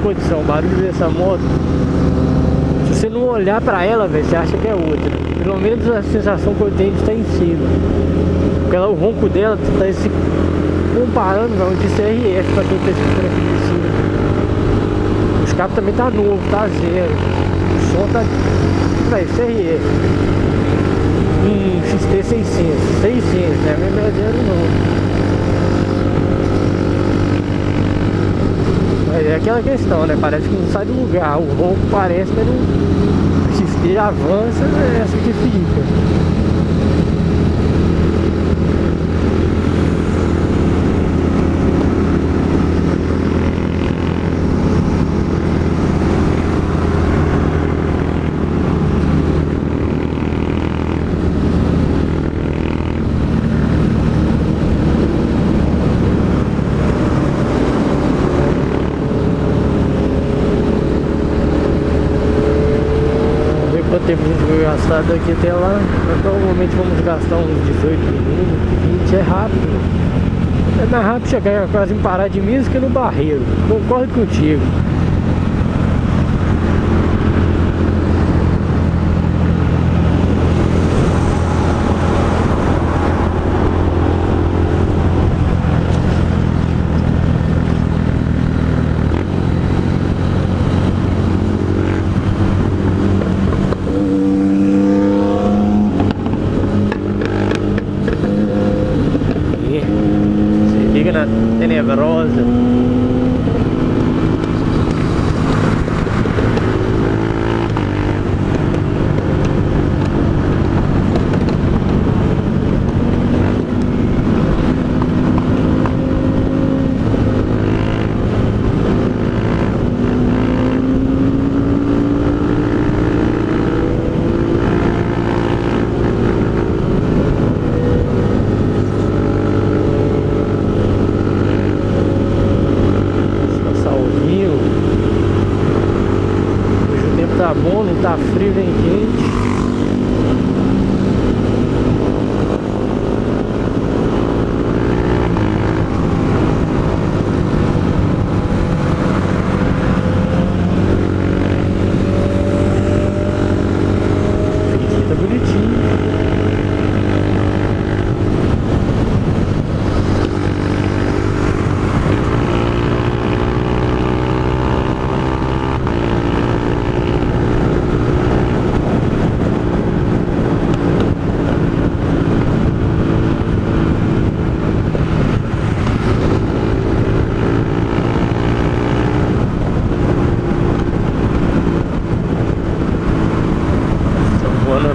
condição. O barulho dessa moto, se você não olhar pra ela, velho, você acha que é outra. Pelo menos a sensação que eu tenho de estar em cima. Porque ela, o ronco dela tá se comparando, velho, de CRF pra quem tá escutando aqui de cima. O escape também tá novo, tá zero. O som tá, velho, CRF. XT 600, 600, né? Não é zero não. Mas é aquela questão, né? Parece que não sai do lugar. O ronco parece, mas não. O XT avança, é essa que fica. Temos gastar daqui até lá. Provavelmente vamos gastar uns 18 minutos, 20, é rápido. É mais rápido chegar quase em Pará de Minas que no Barreiro. Concordo contigo. Tenebrosa. Tá bom, não tá frio nem quente. Aqui tá bonitinho.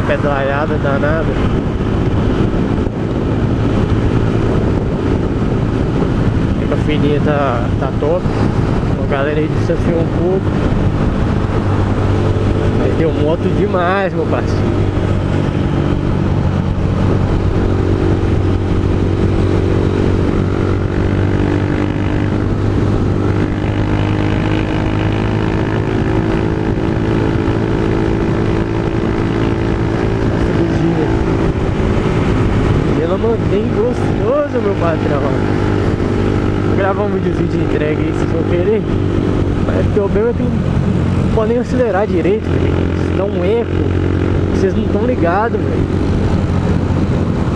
Pedalhada danada. A fininha tá top. A galera aí distanciou um pouco. Mas deu moto demais, meu parceiro. Bem gostoso, meu patrão. Vou gravar um videozinho de entrega aí, se for querer. Mas o problema é que não podem acelerar direito, velho. Dá um eco. Vocês não estão ligados, velho.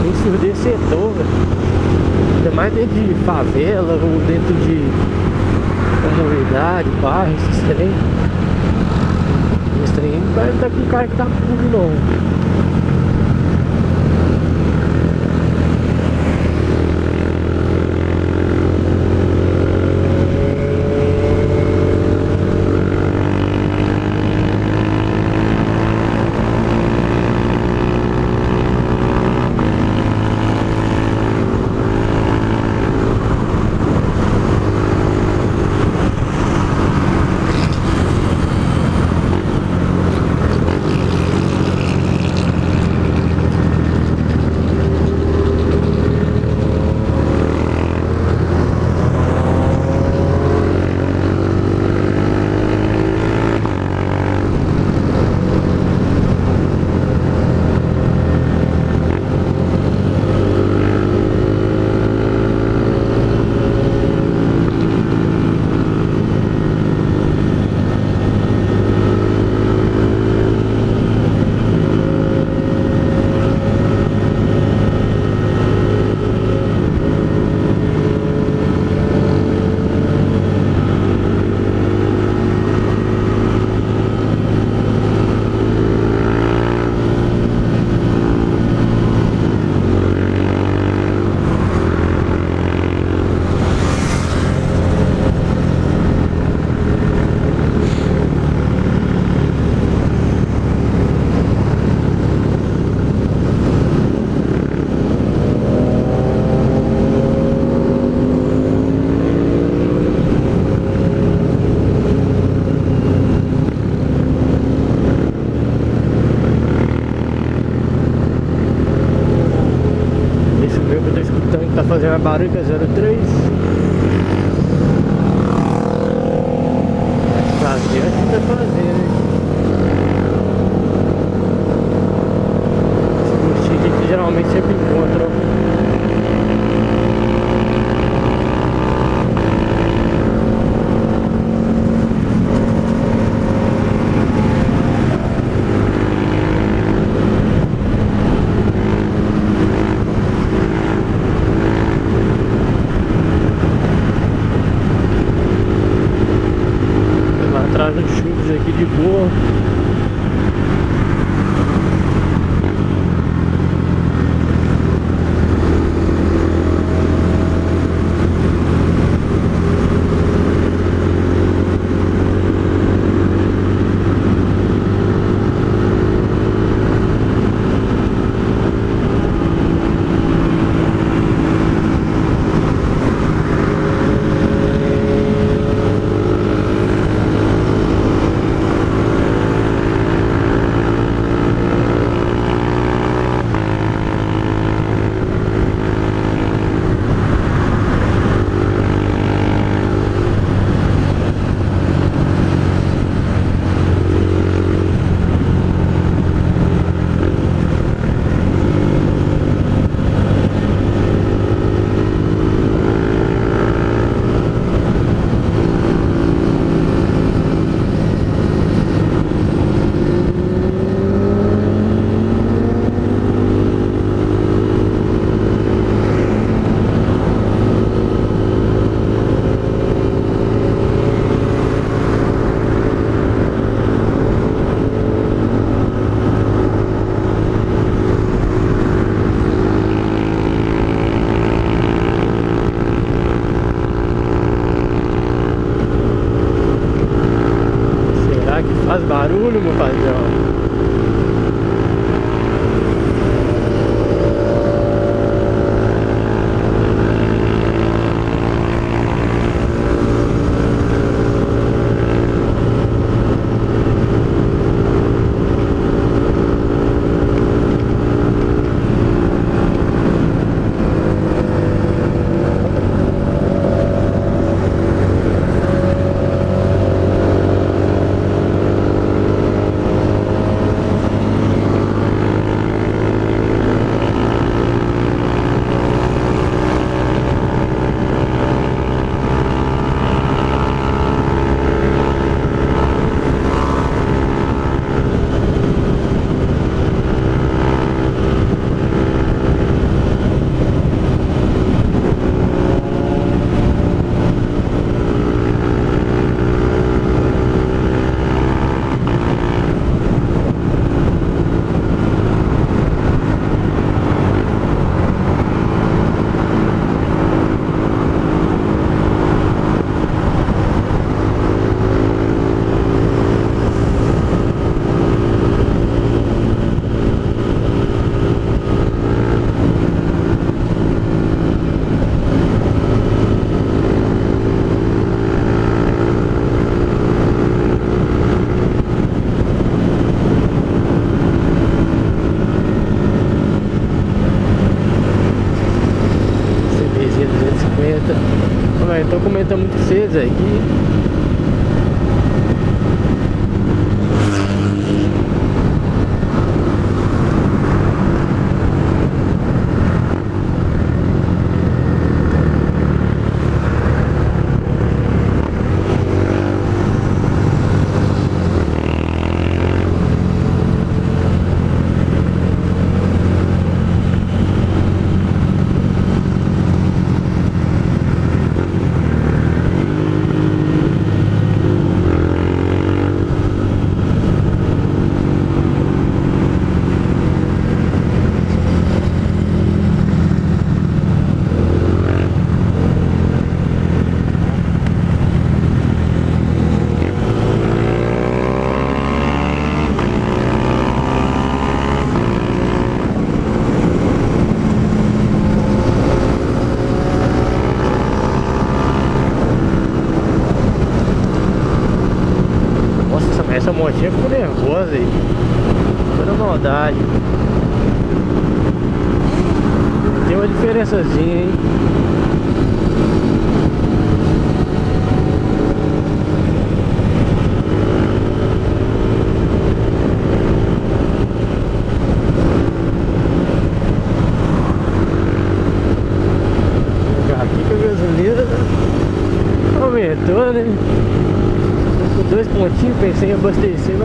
Tem ensurdecedor, velho. Ainda mais dentro de favela ou dentro de comunidade, bairro, esses trem. Esse trem não vai estar com o cara que tá puro, não. que tá fazendo mais barulho que a 03. Tá adiante que tá fazendo, hein? Esse gostinho aqui que geralmente sempre encontra, ó. Atrás dos chutes aqui de boa. Faz barulho, meu paizão. Tô comentando muito cedo aqui. Essa motinha ficou nervosa aí. Toda maldade. Tem uma uma diferençazinha, hein? Aqui que a gasolina aumentou, né? Com 2 pontinhos, pensei em abastecer.